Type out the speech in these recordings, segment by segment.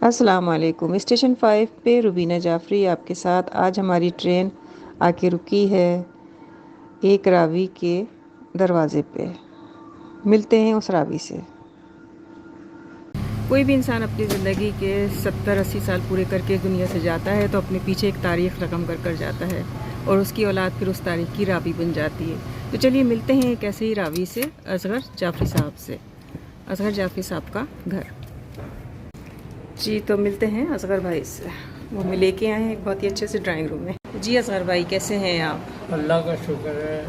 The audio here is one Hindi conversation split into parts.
अस्सलाम वालेकुम। स्टेशन 5 पे रुबीना जाफरी आपके साथ। आज हमारी ट्रेन आके रुकी है एक रावी के दरवाज़े पे। मिलते हैं उस रावी से। कोई भी इंसान अपनी ज़िंदगी के 70-80 साल पूरे करके इस दुनिया से जाता है तो अपने पीछे एक तारीख़ रकम कर कर जाता है और उसकी औलाद फिर उस तारीख़ की रावी बन जाती है। तो चलिए मिलते हैं एक ऐसे ही रावी से, असगर जाफरी साहब से। असगर जाफरी साहब का घर जी। तो मिलते हैं असगर भाई से। वो हमें लेके आए हैं एक बहुत ही अच्छे से ड्राइंग रूम में। जी असगर भाई, कैसे हैं आप? अल्लाह का शुक्र है,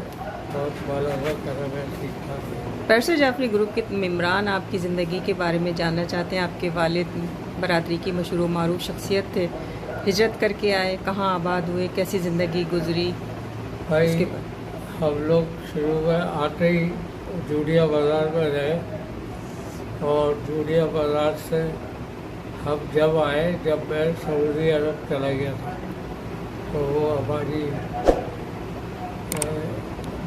बहुत माला करम है, ठीक ठाक। पैरसर जाफरी ग्रुप के मेम्बरान आपकी ज़िंदगी के बारे में जानना चाहते हैं। आपके वालिद बरादरी की मशहूर व मारूफ शख्सियत थे, हिजरत करके आए, कहाँ आबाद हुए, कैसी ज़िंदगी गुजरी? भाई हम लोग शुरू में आते ही जूड़िया बाज़ार में रहे और जूड़िया बाज़ार से हम जब आए, जब मैं सऊदी अरब चला गया था, तो वो हमारी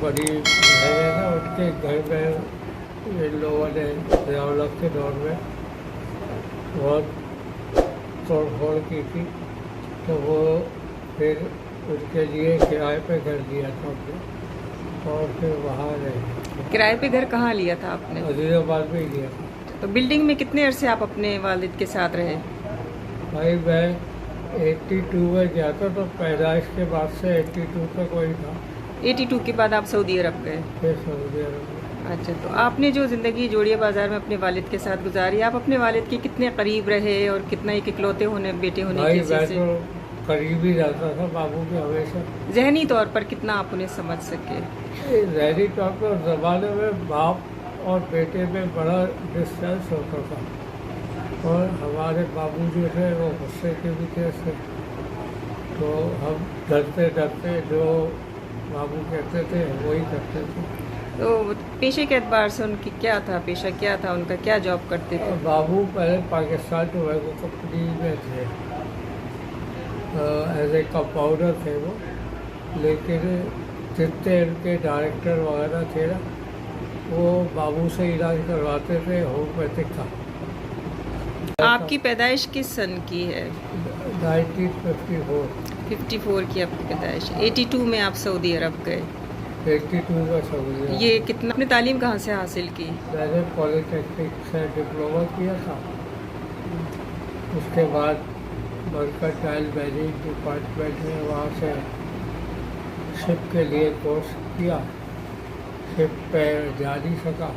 बड़ी बहन है ना, उनके घर में इन लोगों ने ज़ियाउल-हक़ के दौर में बहुत तोड़ फोड़ की थी, तो वो फिर उनके लिए किराए पे घर दिया था हमने और फिर वहाँ रहे। किराए पे घर कहाँ लिया था आपने? अजीज़ाबाद में ही लिया था। तो बिल्डिंग में कितने अरसे आप अपने वालिद के साथ रहे? भाई मैं 82 में गया था, तो पैदाइश के बाद से 82 तक वही था। 82 के बाद आप सऊदी अरब गए? फिर सऊदी अरब में। अच्छा, तो आपने जो ज़िंदगी जोड़िया बाज़ार में अपने वालिद के साथ गुजारी, आप अपने वालिद के कितने करीब रहे और कितना एक इकलौते होने बेटे होने भाई की मैं वजह से तो करीब ही रहता था बाबू के हमेशा। ज़हनी तौर पर कितना आप उन्हें समझ सके? ज़हनी तौर पर ज़माने में बाप और बेटे में बड़ा डिस्टेंस होता था और हमारे बाबू जो थे वो गुस्से के भी थे, तो हम डरते डरते जो बाबू कहते थे वही करते थे। तो पेशे के एतबार से उनकी क्या था, पेशा क्या था उनका, क्या जॉब करते थे? बाबू पहले पाकिस्तान टोबैको कंपनी में थे, एज ए कंपाउंडर थे वो, लेकिन जितने उनके डायरेक्टर वगैरह थे ना, वो बाबू से इलाज करवाते थे होम्योपैथिक का। आपकी पैदाइश किस सन की है? 1954। 54 की आपकी पैदाइश। 82 में आप सऊदी अरब गए। 82 में सऊदी अरब। ये कितना आपने तालीम कहाँ से हासिल की? मैंने पॉलिटेक्निक से डिप्लोमा किया था, उसके बाद मर्केंटाइल बैंकिंग डिपार्टमेंट में वहाँ से शिप के लिए कोर्स किया। शिप पे जा नहीं सका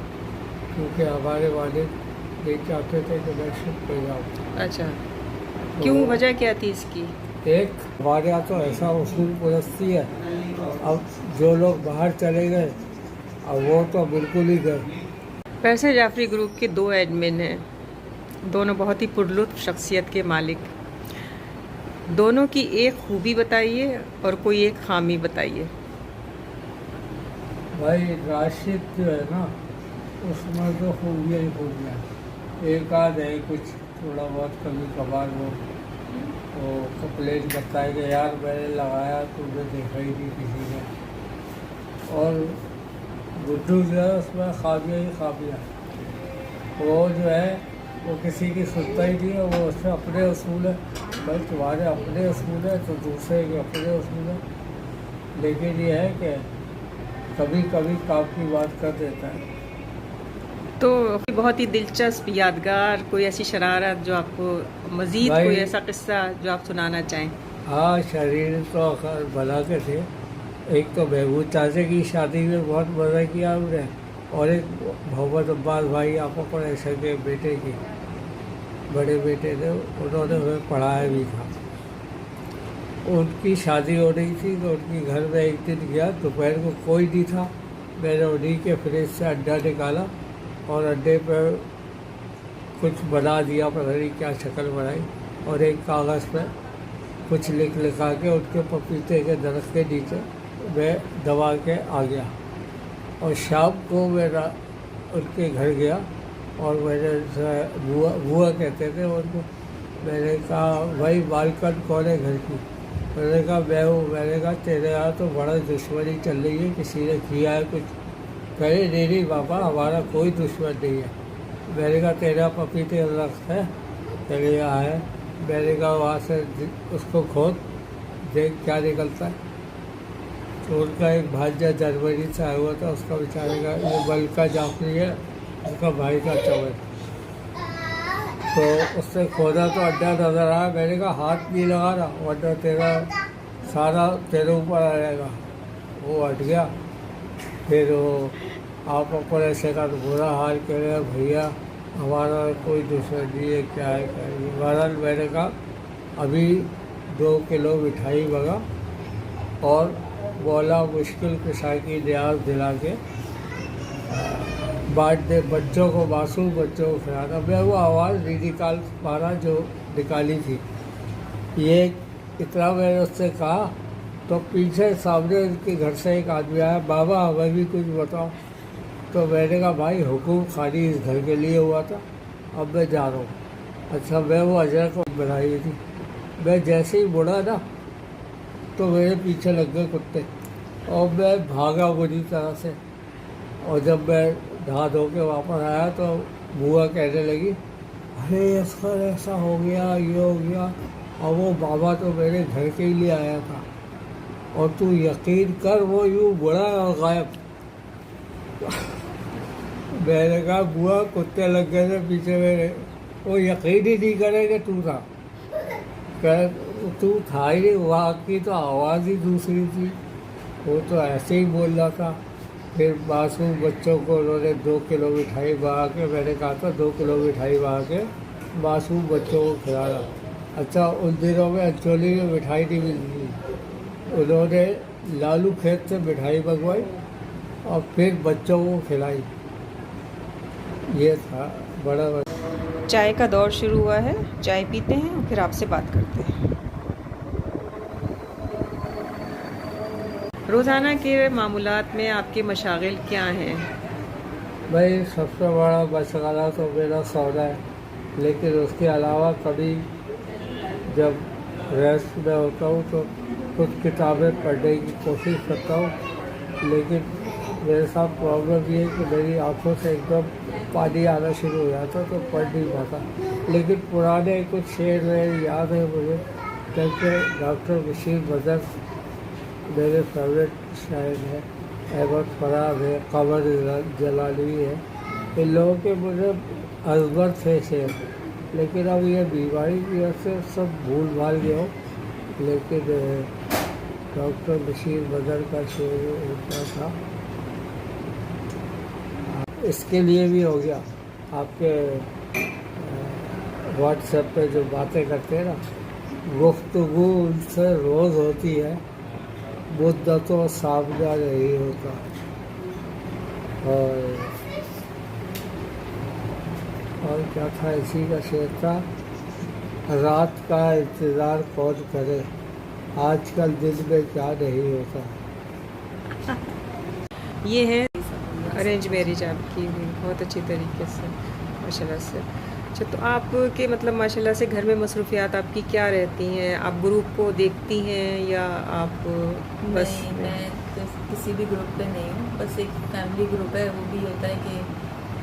क्योंकि हमारे वालिद ये चाहते थे कि मैं शिप पे जाऊँ। अच्छा, क्यों, वजह क्या थी इसकी? एक हमारे यहाँ तो ऐसा उसूल पुरस्ती है, अब जो लोग बाहर चले गए अब वो तो बिल्कुल ही गए। पैरसर जाफरी ग्रुप के 2 एडमिन हैं, दोनों बहुत ही पुरलुत्फ शख्सियत के मालिक। दोनों की एक खूबी बताइए और कोई एक खामी बताइए। भाई राशिद जो है ना, उसमें तो खूबियाँ ही खूबियाँ, एक आध है कुछ थोड़ा बहुत कभी कभार वो कंप्लेन करता है कि यार मैंने लगाया तुमने देखा ही नहीं किसी ने। और गुड्डू जो है उसमें खामियाँ ही खामियाँ, वो जो है वो किसी की सुनता ही नहीं है, वो उसमें अपने असूल है। भाई तुम्हारे अपने असूल है तो दूसरे के अपने असूल है, लेकिन ये है कि कभी कभी काम की बात कर देता है। तो बहुत ही दिलचस्प यादगार कोई ऐसी शरारत जो आपको मज़ीद कोई ऐसा किस्सा जो आप सुनाना चाहें? हाँ, शरीर तो भला के थे। एक तो महबूब चाचे की शादी में बहुत मज़ा किया हमने, और एक मोहम्मद अब्बास भाई आपको पढ़े के बेटे की बड़े बेटे थे, उन्होंने हमें पढ़ाया भी था। उनकी शादी हो रही थी तो उनके घर में एक दिन गया, दोपहर को कोई नहीं था। मैंने उन्हीं के फ्रिज से अंडा निकाला और अंडे पर कुछ बना दिया, पता नहीं क्या शक्ल बनाई, और एक कागज़ पर कुछ लिखा के उनके पपीते के दरख्त के नीचे मैं दबा के आ गया। और शाम को मेरा उनके घर गया और मैंने बुआ कहते थे उनको, मैंने कहा भाई बालकन कौन है घर की? मैंने कहा मैं हूँ। मैंने कहा तेरे यहाँ तो बड़ा दुश्मनी चल रही है, किसी ने किया है कुछ? कहे नहीं पापा, हमारा कोई दुश्मन नहीं है। मैंने कहा तेरा पपीते का दरख्त है? चले आए। मैंने कहा वहाँ से उसको खोद देख क्या निकलता है। तो उनका एक भांजा जर्मनी से आया हुआ था, उसका बेचारे का ये मलका जाफरी है, उसका भाई का चवर। तो उसने खोदा तो अड्डा नजर आया। मैंने कहा हाथ नहीं लगा रहा वरना तेरा सारा तेरे ऊपर आ जाएगा। वो हट गया। फिर वो आप ऊपर ऐसे का तो बुरा हाल कह रहे हैं, भैया हमारा कोई दुश्मन नहीं है, क्या है क्या है। बहरहाल मैंने कहा अभी 2 किलो मिठाई मंगा और बोला मुश्किल कुशा की न्याज दिला के बांट दे बच्चों को, मासूम बच्चों को खिलाना। मैं वो आवाज़ नहीं निकाल पा रहा जो निकाली थी। ये इतना मैंने उससे कहा तो पीछे सामने उनके घर से एक आदमी आया, बाबा हमें भी कुछ बताओ। तो मैंने कहा भाई हुकूम खाली इस घर के लिए हुआ था, अब मैं जा रहा हूँ। अच्छा, मैं वो अजय को बनाई थी। मैं जैसे ही मुड़ा ना तो मेरे पीछे लग गए कुत्ते और मैं भागा बुरी तरह से। और जब मैं नहा धो के वापस आया तो बुआ कहने लगी, अरे इसका ऐसा हो गया, ये हो गया। और वो बाबा तो मेरे घर के ही लिए आया था और तू यकीन कर वो यूँ बुरा और गायब। मैंने कहा बुआ कुत्ते लग गए थे पीछे मेरे, वो यकीन ही नहीं करे कि तू था। कह तू था ही नहीं, वहाँ की तो आवाज़ ही दूसरी थी, वो तो ऐसे ही बोल रहा था। फिर मासूम बच्चों को उन्होंने 2 किलो मिठाई बहा के, मैंने कहा था 2 किलो मिठाई बहा के मासूम बच्चों को खिलाया। अच्छा, उन दिनों में अंचोली में मिठाई नहीं मिलती थी। उन्होंने लालू खेत से मिठाई मंगवाई और फिर बच्चों को खिलाई। ये था बड़ा। चाय का दौर शुरू हुआ है, चाय पीते हैं और फिर आपसे बात करते हैं। रोज़ाना के मामूलात में आपके मशागिल क्या हैं? भाई सबसे बड़ा मशगला तो मेरा सौदा है, लेकिन उसके अलावा कभी जब रेस्ट में होता हूँ तो कुछ किताबें पढ़ने की कोशिश करता हूँ। लेकिन मेरे साथ प्रॉब्लम ये है कि मेरी आंखों से एकदम पानी आना शुरू हो जाता तो पढ़ नहीं पाता। लेकिन पुराने कुछ शेर मेरे याद है मुझे, जबकि डॉक्टर बशीर बदर मेरे फेवरेट शायर हैं, अहमद फराज है, कमर जलाली है। इन लोगों के मुझे अजबर थे शेर, लेकिन अब ये बीमारी की वजह से सब भूल भाल गया हो। लेकिन डॉक्टर बशीर बदर का शेर होता था। इसके लिए भी हो गया, आपके व्हाट्सएप पे जो बातें करते हैं ना, गुफ्तगू उनसे रोज़ होती है, मुद्दतों सामना नहीं होता। और क्या था, इसी का शेर था, रात का इंतज़ार कौन करे, आजकल दिन में क्या नहीं होता। ये है अरेंज मैरिज आपकी हुई बहुत अच्छी तरीके से, माशाल्लाह से। अच्छा, तो आपके मतलब माशाल्लाह से घर में मसरूफियात आपकी क्या रहती हैं? आप ग्रुप को देखती हैं या आप बस? नहीं, मैं तो किसी भी ग्रुप पे नहीं हूँ, बस एक फैमिली ग्रुप है। वो भी होता है कि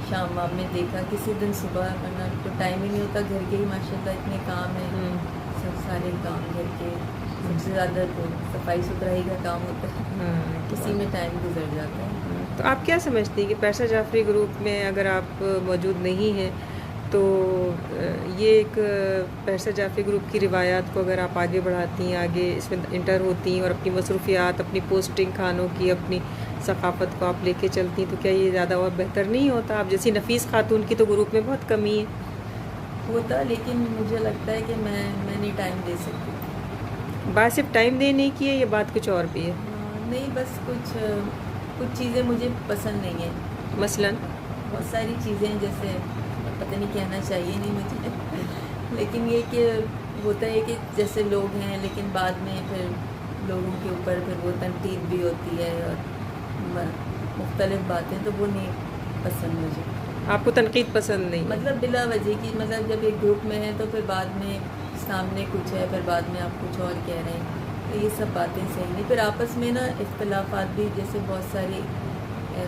शाम वाम में देखा, किसी दिन सुबह, वरना तो टाइम ही नहीं होता। घर के ही माशाल्लाह इतने काम हैं, सब सारे काम घर के, सबसे ज़्यादा तो सफाई सुथराई का काम होता है। हाँ, इसी में टाइम गुजर जाता है। तो आप क्या समझती हैं कि पैरसा जाफरी ग्रुप में अगर आप मौजूद नहीं हैं तो ये एक पैरसा जाफरी ग्रुप की रिवायात को अगर आप आगे बढ़ाती हैं, आगे इसमें इंटर होती हैं और अपनी मसरूफियात, अपनी पोस्टिंग, खानों की, अपनी सकाफ़त को आप लेके चलती हैं, तो क्या ये ज़्यादा और बेहतर नहीं होता? आप जैसी नफीस खातून की तो ग्रुप में बहुत कमी है। होता, लेकिन मुझे लगता है कि मैं नहीं टाइम दे सकती। बात सिर्फ टाइम देने की है या बात कुछ और भी है? नहीं, बस कुछ चीज़ें मुझे पसंद नहीं है। मसलन बहुत सारी चीज़ें, जैसे पता नहीं कहना चाहिए नहीं मुझे लेकिन ये कि होता है कि जैसे लोग हैं, लेकिन बाद में फिर लोगों के ऊपर फिर वो तनकीद भी होती है और मुख्तलिफ बातें, तो वो नहीं पसंद मुझे। आपको तनकीद पसंद नहीं? मतलब बिला वजह की, मतलब जब एक ग्रुप में है तो फिर बाद में सामने कुछ है, फिर बाद में आप कुछ और कह रहे हैं, तो ये सब बातें सही नहीं। फिर आपस में ना इख्तलाफात भी, जैसे बहुत सारे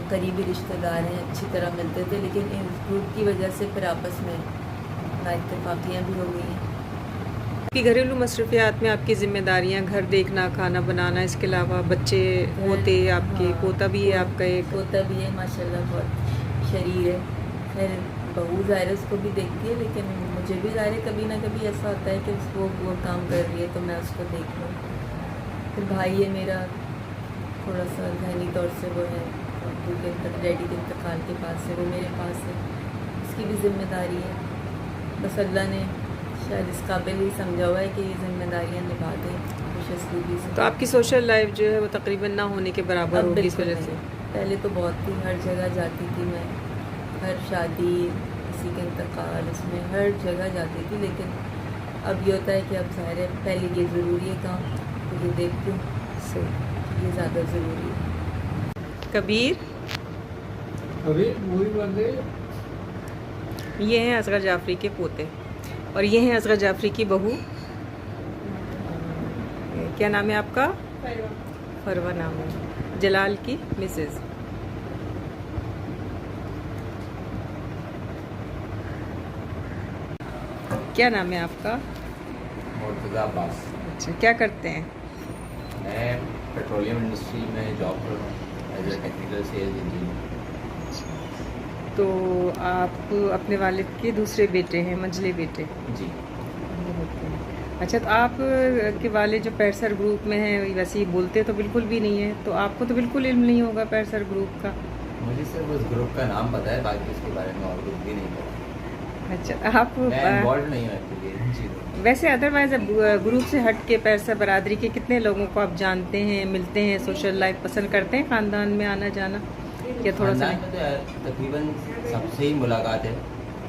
करीबी रिश्तेदार हैं, अच्छी तरह मिलते थे, लेकिन इस ग्रुप की वजह से फिर आपस में नाइतफाकियाँ भी हो गई हैं। आपकी घरेलू मसरूफियात में आपकी जिम्मेदारियां, घर देखना, खाना बनाना, इसके अलावा बच्चे पोते, आपके हाँ, पोता भी है आपका एक? पोता भी है माशाल्लाह, बहुत शरीर है। खैर बहू ज़ाहिर है उसको भी देखती है, लेकिन मुझे भी ज़ाहिर है कभी ना कभी ऐसा होता है कि उसको वो काम कर रही है तो मैं उसको देख लूँ। फिर भाई है मेरा, थोड़ा सा जहनी तौर से वो है अब्बू के डैडी के इंतकाल के बाद से वो मेरे पास है, उसकी भी जिम्मेदारी है। बस अल्लाह ने शायद इस काबिल ही समझा हुआ है कि ये जिम्मेदारियाँ निभा दें खुशस्लूबी से। तो आपकी सोशल लाइफ जो है वो तकरीबन ना होने के बराबर अब होगी इस बिल्कुल वजह से? नहीं। पहले तो बहुत थी, हर जगह जाती थी मैं, हर शादी, किसी के इंतकाल, उसमें हर जगह जाती थी। लेकिन अब ये होता है कि अब ज़ाहिर है पहले ये ज़रूरी है काम, तो ये देखती हूँ सही। ये ज़्यादा ज़रूरी है। कबीर, अभी मूवी बन रही है। ये हैं असगर जाफरी के पोते और ये हैं असगर जाफरी की बहू। क्या नाम है आपका? फरवा नाम है। जलाल की मिसेज। क्या नाम है आपका? मुर्तज़ा अब्बास। अच्छा, क्या करते हैं? मैं पेट्रोलियम इंडस्ट्री में जॉब कर रहा हूँ as a technical sales engineer. तो आप अपने वालिद के दूसरे बेटे हैं, मंझले बेटे? जी। अच्छा, तो आप के वाले जो पैरसर ग्रुप में हैं वैसे ही बोलते तो बिल्कुल भी नहीं है, तो आपको तो बिल्कुल इल्म नहीं होगा पैरसर ग्रुप का? मुझे सिर्फ उस ग्रुप का नाम पता है, बाकी उसके बारे में और कुछ भी नहीं पता। अच्छा, आप मैं इन्वॉल्व नहीं हूँ एक्चुअली इन चीज़ों में। वैसे अदरवाइज ग्रुप से हट के पैरसर बरादरी के कितने लोगों को आप जानते हैं, मिलते हैं, सोशल लाइफ पसंद करते हैं, ख़ानदान में आना जाना, या थोड़ा सा? खानदान में तो तकरीबन सबसे ही मुलाकात है,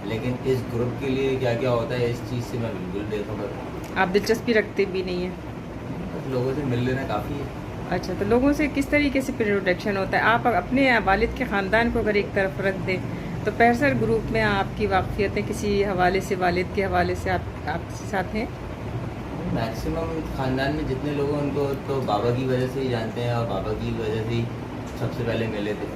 लेकिन इस ग्रुप के लिए क्या क्या होता है इस चीज़ से मैं बिल्कुल बेखबर हूँ। आप दिलचस्पी रखते भी नहीं हैं? बस लोगों से मिल लेना काफ़ी है। अच्छा, तो लोगों से किस तरीके से इंट्रोडक्शन होता है? आप अपने वालिद के ख़ानदान को अगर एक तरफ रख दें तो पैरसर ग्रुप में आपकी वाक़फ़ियतें किसी हवाले से, वालिद के हवाले से आपके साथ हैं? मैक्सिमम ख़ानदान में जितने लोग हैं उनको तो बाबा की वजह से ही जानते हैं, और बाबा की वजह से ही सबसे पहले मिले थे।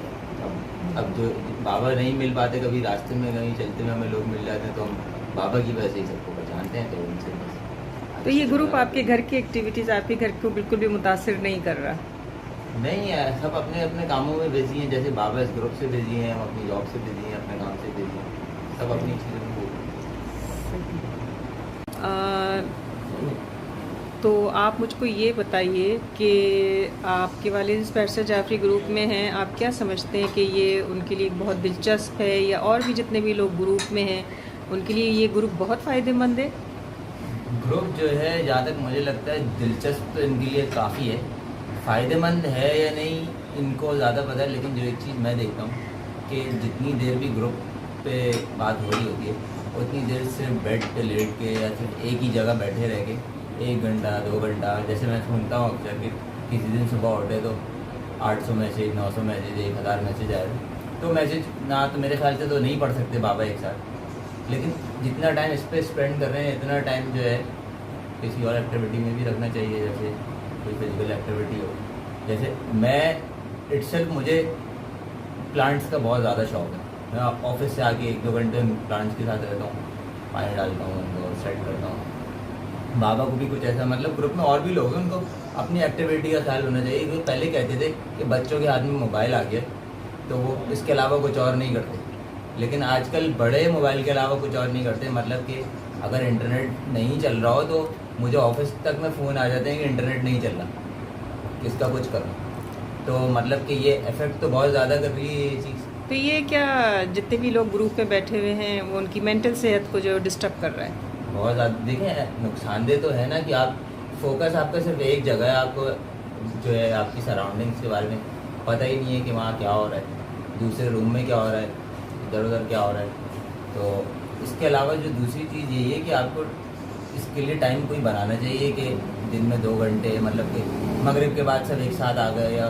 अब जो बाबा नहीं मिल पाते, कभी रास्ते में कहीं चलते में हमें लोग मिल जाते हैं, तो हम बाबा की वजह से ही सबको पहचानते हैं, तो उनसे बस। तो ये ग्रुप आपके घर की एक्टिविटीज़, आपके घर को बिल्कुल भी मुतासिर नहीं कर रहा? नहीं है, सब अपने अपने कामों में बिजी हैं। जैसे बाबा इस ग्रुप से बिजी हैं, हम अपनी जॉब से बिजी हैं, अपने काम से बिजी हैं, सब अपनी चीज़ों में तो आप मुझको ये बताइए कि आपके वालिद पैरसर जाफरी ग्रुप में हैं, आप क्या समझते हैं कि ये उनके लिए बहुत दिलचस्प है, या और भी जितने भी लोग ग्रुप में हैं उनके लिए ये ग्रुप बहुत फ़ायदेमंद है? ग्रुप जो है, जहाँ तक मुझे लगता है दिलचस्प तो इनके लिए काफ़ी है। फ़ायदेमंद है या नहीं इनको ज़्यादा पता है, लेकिन जो एक चीज़ मैं देखता हूँ कि जितनी देर भी ग्रुप पे बात हो रही होती है, उतनी देर सिर्फ बेड पे लेट के या सिर्फ एक ही जगह बैठे रह के 1 घंटा 2 घंटा, जैसे मैं सुनता हूँ अक्सर कि किसी दिन सुबह उठे तो 800 मैसेज, 900 मैसेज, 1000 मैसेज आए। तो मैसेज ना तो मेरे ख्याल से तो नहीं पढ़ सकते बाबा एक साथ, लेकिन जितना टाइम इस पर स्पेंड कर रहे हैं इतना टाइम जो है किसी और एक्टिविटी में भी रखना चाहिए, जैसे कोई फिजिकल एक्टिविटी हो। जैसे मैं इटसेल्फ मुझे प्लांट्स का बहुत ज़्यादा शौक है। मैं ऑफिस से आके 1-2 घंटे प्लांट्स के साथ रहता हूँ, पानी डालता हूँ उनको, सेट करता हूँ। बाबा को भी कुछ ऐसा, मतलब ग्रुप में और भी लोग हैं, उनको अपनी एक्टिविटी का ख्याल होना चाहिए। वो पहले कहते थे कि बच्चों के हाथ में मोबाइल आ गया तो वो इसके अलावा कुछ और नहीं करते, लेकिन आजकल बड़े मोबाइल के अलावा कुछ और नहीं करते। मतलब कि अगर इंटरनेट नहीं चल रहा हो तो मुझे ऑफिस तक में फ़ोन आ जाते हैं कि इंटरनेट नहीं चल रहा, किसका कुछ करो। तो मतलब कि ये इफ़ेक्ट तो बहुत ज़्यादा कर रही है ये चीज़। तो ये क्या जितने भी लोग ग्रुप में बैठे हुए हैं वो उनकी मेंटल सेहत को जो डिस्टर्ब कर रहा है? बहुत ज़्यादा। देखें, नुकसानदेह तो है ना कि आप फोकस आपका सिर्फ एक जगह है, आपको जो है आपकी सराउंडिंग्स के बारे में पता ही नहीं है कि वहाँ क्या हो रहा है, दूसरे रूम में क्या हो रहा है, इधर उधर क्या हो रहा है। तो इसके अलावा जो दूसरी चीज़ यही है कि आपको इसके लिए टाइम कोई बनाना चाहिए कि दिन में 2 घंटे, मतलब कि मगरिब के बाद सब एक साथ आ गए या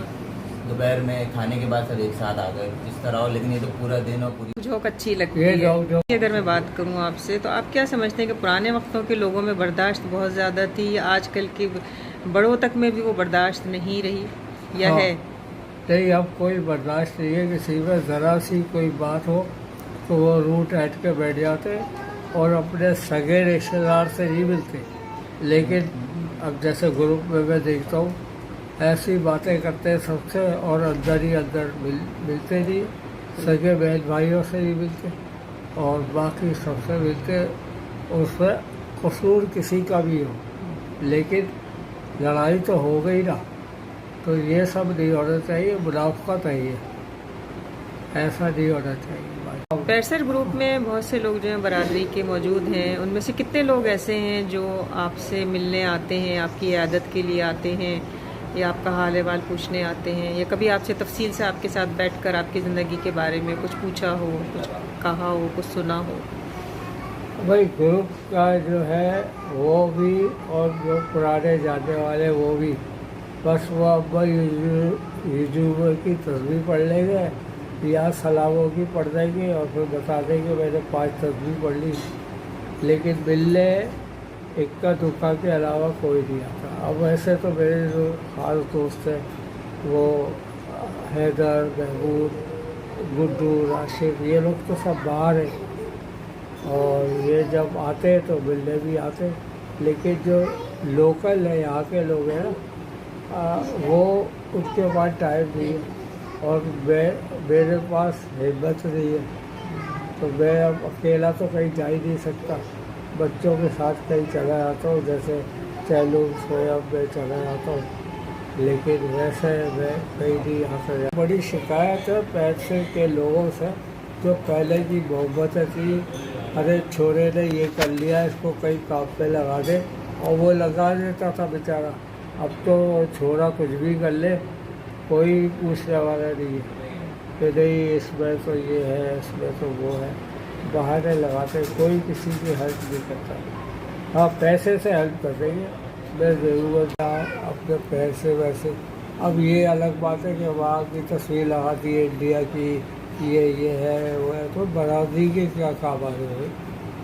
दोपहर में खाने के बाद सब एक साथ आ गए, इस तरह हो। लेकिन ये तो पूरा दिन और पूरी झोंक अच्छी लगती ये है। अगर मैं बात करूं आपसे तो आप क्या समझते हैं कि पुराने वक्तों के लोगों में बर्दाश्त बहुत ज़्यादा थी, या आजकल के बड़ों तक में भी वो बर्दाश्त नहीं रही, या हाँ। है? नहीं, अब कोई बर्दाश्त नहीं है। किसी में ज़रा सी कोई बात हो तो वो रूट हट के बैठ जाते हैं और अपने सगे रिश्तेदार से नहीं मिलते। लेकिन अब जैसे ग्रुप में मैं देखता हूँ ऐसी बातें करते हैं सबसे, और अंदर ही अंदर मिलते नहीं, सगे बहन भाइयों से नहीं मिलते और बाकी सबसे मिलते। उसमें कसूर किसी का भी हो, लेकिन लड़ाई तो हो गई ना, तो ये सब नहीं होना चाहिए, मुनाफकत है ये, ऐसा नहीं होना चाहिए। पैरसर ग्रुप में बहुत से लोग जो हैं बरादरी के मौजूद हैं, उनमें से कितने लोग ऐसे हैं जो आपसे मिलने आते हैं, आपकी इयादत के लिए आते हैं, या आपका हाल अहवाल पूछने आते हैं, या कभी आपसे तफसील से आपके साथ बैठकर आपकी ज़िंदगी के बारे में कुछ पूछा हो, कुछ कहा हो, कुछ सुना हो? भाई ग्रुप का जो है वो भी, और जो पुराने जानने वाले वो भी, बस वो अब्बा यूट्यूब की तस्वीर पढ़ लेंगे या सलामों की पढ़ देंगे और फिर बता देंगे मैंने 5 तस्वीर पढ़ ली, लेकिन मिलने इक्का दुक्का के अलावा कोई नहीं आता। अब वैसे तो मेरे जो खास दोस्त हैं वो हैदर, महमूद, गुड्डू, राशिद, ये लोग तो सब बाहर हैं और ये जब आते हैं तो मिलने भी आते हैं, लेकिन जो लोकल है यहाँ के लोग हैं ना, वो उनके पास टाइम नहीं है और मेरे पास हिम्मत नहीं है, तो मैं अब अकेला तो कहीं जा ही नहीं सकता। बच्चों के साथ कहीं चला जाता हूँ, जैसे सैलून स्वयं में चला जाता हूँ, लेकिन वैसे मैं कहीं नहीं आ सकता। बड़ी शिकायत है पैसे के लोगों से, जो पहले की मोहब्बत थी, अरे छोरे ने ये कर लिया, इसको कहीं काम पे लगा दे, और वो लगा देता था बेचारा। अब तो छोरा कुछ भी कर ले, कोई पूछने वाला नहीं है कि नहीं इसमें तो ये है, इसमें तो वो है, बहाने लगाते, कोई किसी की हेल्प नहीं करता। हाँ, पैसे से हेल्प कर देंगे, मैं ज़रूरत था अपने पैसे वैसे। अब ये अलग बात है कि वहाँ की तस्वीर लगा दी है इंडिया की, ये है वो है, तो बरादरी के क्या काम आ रहे हो?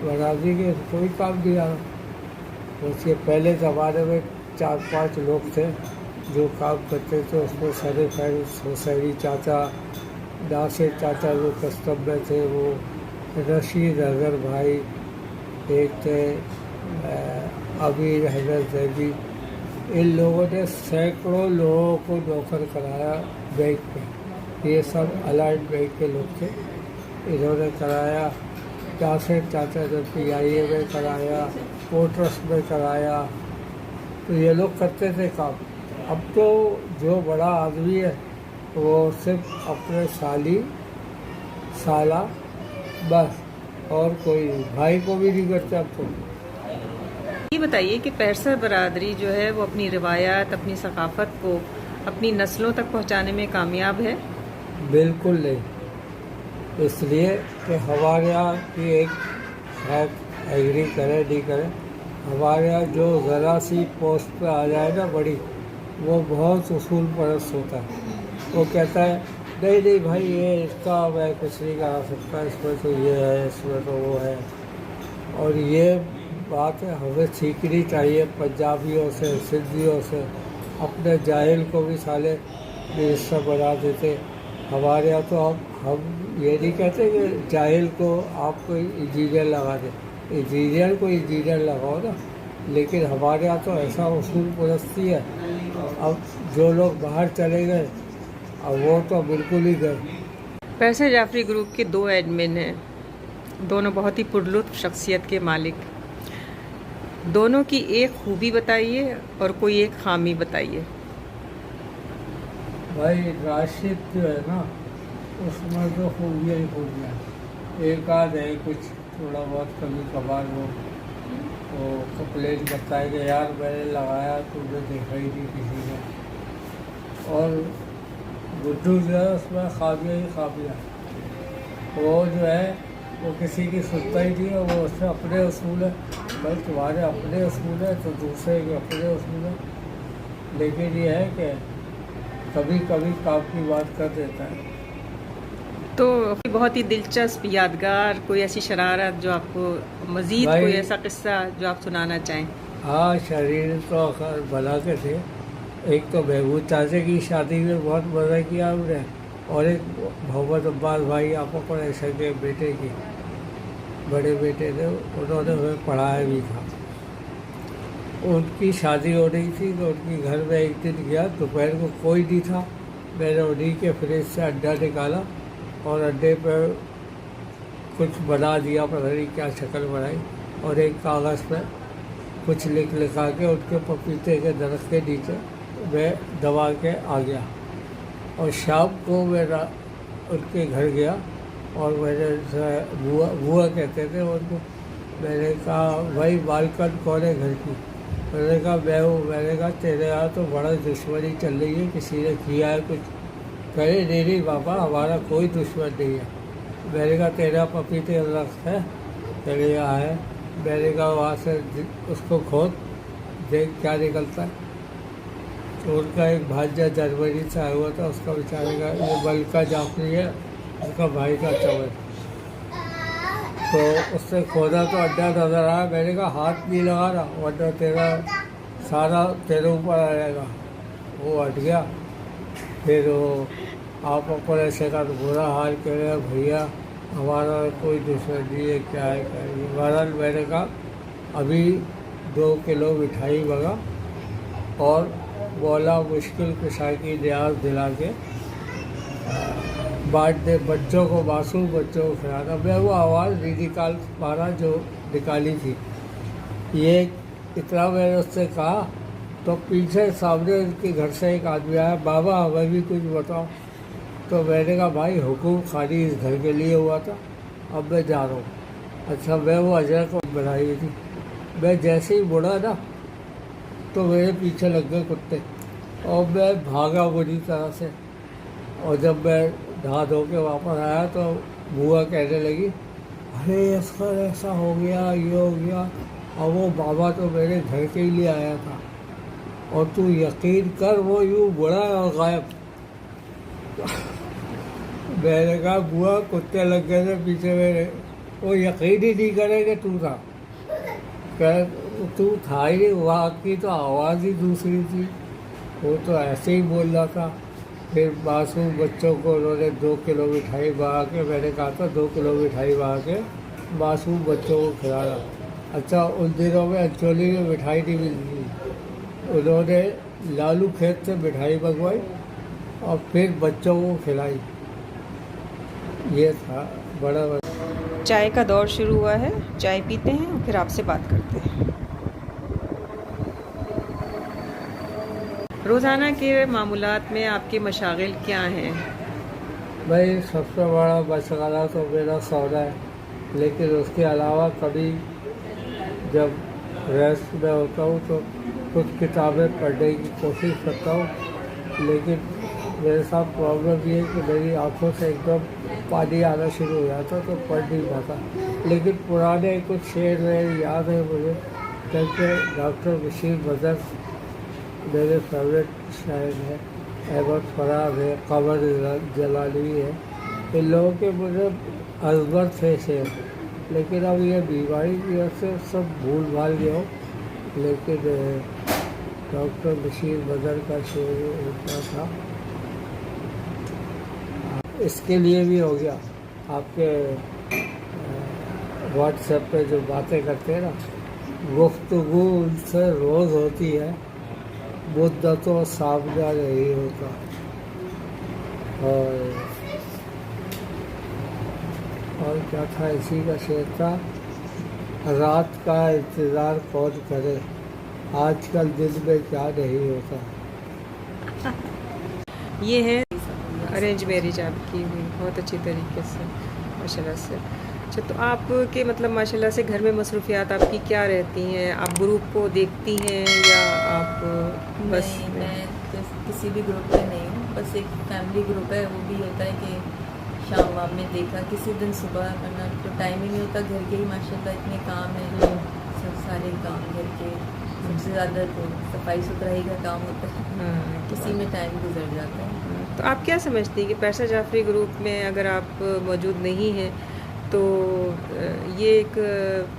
बरादरी के कोई काम नहीं आ रहा। उसके पहले ज़माने में 4-5 लोग थे जो काम करते थे, उसमें सरे फैल हुसैनी चाचा, नासिर चाचा जो कस्टम में थे, वो रशीद अजहर भाई एक थे, अमीर हैदर जैदी, इन लोगों ने सैकड़ों लोगों को नौकर कराया बैंक में। ये सब अलाइड बैंक के लोग थे, इन्होंने कराया। नासिर चाचा ने PIA में कराया, पोर्ट्रस में कराया, तो ये लोग करते थे काम। अब तो जो बड़ा आदमी है वो सिर्फ अपने साला बस, और कोई भाई को भी नहीं करते अब तो। ये बताइए कि पैरसर बरादरी जो है वो अपनी रिवायात, अपनी सकाफ़त को अपनी नस्लों तक पहुंचाने में कामयाब है? बिल्कुल नहीं, इसलिए कि हमारे यहाँ की एक शायद एग्री करे नहीं करे, हमारे यहाँ जो ज़रा सी पोस्ट पे आ जाए ना बड़ी, वो बहुत उसूल परस्त होता है। वो कहता है नहीं भाई ये इसका मैं कुछ नहीं करा सकता, इसमें तो ये है, इसमें तो वो है। और ये बात है हमें सीखनी चाहिए पंजाबियों से, सिंधियों से। अपने जाहिल को भी साले मिनिस्टर बना देते। हमारे यहाँ तो हम ये नहीं कहते कि जाहिल को आप कोई इंजीनियर लगा दे, इंजीनियर को इंजीनियर लगाओ ना, लेकिन हमारे यहाँ तो ऐसा उसूल परस्ती है। अब जो लोग बाहर चले गए, अब वो तो बिल्कुल ही गए। पैरसर जाफरी ग्रुप के 2 एडमिन हैं, दोनों बहुत ही पुरलुत्फ शख्सियत के मालिक। दोनों की एक खूबी बताइए और कोई एक खामी बताइए। भाई राशिद जो है ना, उसमें तो खूबियाँ ही खूबियाँ, एक आध है कुछ थोड़ा बहुत कभी कभार वो कंप्लेन करता है कि यार मैंने लगाया तुमने देखा ही नहीं किसी ने। और गुड्डू जो है उसमें खामियाँ ही खामियाँ, वो जो है वो किसी की सुनता ही नहीं है, वो उससे अपने असूल है। भाई तुम्हारे अपने असूल है तो दूसरे के अपने असूल है, लेकिन ये है कि कभी कभी काम की बात कर देता है। तो बहुत ही दिलचस्प यादगार कोई ऐसी शरारत जो आपको मज़ीद भाई- कोई ऐसा किस्सा जो आप सुनाना चाहें? हाँ, शरीर तो खैर भला के थे। एक तो महमूद चाचे की शादी में बहुत मज़ा किया हमने, और एक मोहम्मद अब्बास भाई आपको पड़े सके बेटे की, बड़े बेटे ने, उन्होंने हमें पढ़ाया भी था। उनकी शादी हो रही थी तो उनके घर में एक दिन गया, दोपहर को कोई नहीं था। मैंने उन्हीं के फ्रिज से अंडा निकाला और अंडे पर कुछ बना दिया, पता नहीं क्या शक्ल बनाई, और एक कागज़ पर कुछ लिखा के उनके पपीते के दरख्त के नीचे मैं दबा के आ गया। और शाम को मैं उनके घर गया और मैंने बुआ कहते थे उनको, मैंने कहा भाई बालकन कौन है घर की? मैंने कहा मैं हूँ। मैंने कहा तेरे यहाँ तो बड़ा दुश्मनी चल रही है, किसी ने किया है कुछ? कहे नहीं बाबा, हमारा कोई दुश्मन नहीं है। मैंने कहा तेरा पपीते का दरख्त है? तेरे यहाँ है। मैंने कहा वहाँ से उसको खोद देख क्या निकलता है। तो उनका एक भांजा जर्मनी से आया हुआ था, उसका बेचारे का ये मलिका जाफरी है, उसका भाई का चवर। तो उससे खोदा तो अड्डा नजर आया। मैंने कहा हाथ नहीं लगा रहा वरना तेरा सारा तेरे ऊपर आ जाएगा। वो हट गया। फिर वो आप ऊपर ऐसे का तो बुरा हाल कह रहे भैया, हमारा कोई दुश्मन नहीं है, क्या है क्या है। बहरहाल मैंने कहा अभी 2 किलो मिठाई मंगा और बोला मुश्किल कुशा की न्याज दिला के बांट दे बच्चों को, मासूम बच्चों को खिलाना। मैं वो आवाज़ नहीं निकाल पा रहा जो निकाली थी। ये इतना मैंने उससे कहा तो पीछे सामने उनके घर से एक आदमी आया, बाबा हमें भी कुछ बताओ। तो मैंने कहा भाई हुकूम खाली इस घर के लिए हुआ था, अब मैं जा रहा हूँ। अच्छा, मैं वो अजय को बनाई हुई थी। मैं जैसे ही मुड़ा ना तो मेरे पीछे लग गए कुत्ते और मैं भागा बुरी तरह से। और जब मैं नहा धो के वापस आया तो बुआ कहने लगी, अरे इसका ऐसा हो गया, ये हो गया। और वो बाबा तो मेरे घर के ही लिए आया था और तू यकीन कर वो यूँ बड़ा और गायब। मैंने कहा बुआ कुत्ते लग गए थे पीछे मेरे, वो यकीन ही नहीं करेंगे तू था। कह तू था ही नहीं, वहाँ की तो आवाज़ ही दूसरी थी, वो तो ऐसे ही बोल रहा था। फिर मासूम बच्चों को उन्होंने 2 किलो मिठाई बहा के, मैंने कहा था 2 किलो मिठाई बहा के मासूम बच्चों को खिलाना। अच्छा, उन दिनों में अंचोली में मिठाई नहीं मिलती थी। उन्होंने लालू खेत से मिठाई मंगवाई और फिर बच्चों को खिलाई। ये था बड़ा। चाय का दौर शुरू हुआ है, चाय पीते हैं और फिर आपसे बात करते हैं। रोज़ाना के मामूलात में आपके मशागिल क्या हैं? भाई सबसे बड़ा मशगला तो मेरा सौदा है, लेकिन उसके अलावा कभी जब रेस्ट में होता हूँ तो कुछ किताबें पढ़ने की कोशिश करता हूँ। लेकिन मेरे साथ प्रॉब्लम ये है कि मेरी आंखों से एकदम पानी आना शुरू हो जाता तो पढ़ नहीं पाता। लेकिन पुराने कुछ शेर मेरे याद है मुझे, क्योंकि डॉक्टर बशीर बदर मेरे फेवरेट शायर हैं, अहमद फराज है, कमर जलाली है। इन लोगों के मुझे अजबर थे शेर, लेकिन अब ये बीमारी की वजह से सब भूल भाल गया हूँ। लेकिन डॉक्टर बशीर बदर का शेर होता था। इसके लिए भी हो गया आपके व्हाट्सएप पे जो बातें करते हैं ना, गुफ्तगू उनसे रोज़ होती है, मुद्दतों सामना नहीं होता। और क्या था, इसी का शेर था, रात का इंतज़ार कौन करे, आजकल दिन में क्या नहीं होता। ये है अरेंज मैरिज आपकी हुई बहुत अच्छी तरीके से माशाल्लाह से। अच्छा, तो आपके मतलब माशाल्लाह से घर में मसरूफियात आपकी क्या रहती हैं? आप ग्रुप को देखती हैं या आप बस? नहीं, मैं तो किसी भी ग्रुप में नहीं हूँ, बस एक फैमिली ग्रुप है। वो भी होता है कि शाम वाम में देखा, किसी दिन सुबह, वरना तो टाइम ही नहीं होता। घर के ही माशाल्लाह इतने काम हैं, सब सारे काम घर के, सबसे ज़्यादा तो सफाई सुथराई का काम होता है। हाँ, किसी में टाइम गुजर जाता है। तो आप क्या समझती हैं कि पैरसा जाफरी ग्रुप में अगर आप मौजूद नहीं हैं तो ये एक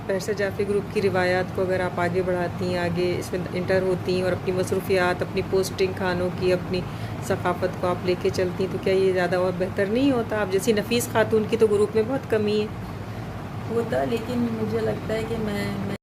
पैरसा जाफरी ग्रुप की रिवायात को अगर आप आगे बढ़ाती हैं, आगे इसमें इंटर होती हैं और अपनी मसरूफियात, अपनी पोस्टिंग, खानों की, अपनी सकाफ़त को आप लेके चलती हैं, तो क्या ये ज़्यादा और बेहतर नहीं होता? आप जैसी नफीस खातून की तो ग्रुप में बहुत कमी है। होता, लेकिन मुझे लगता है कि मैं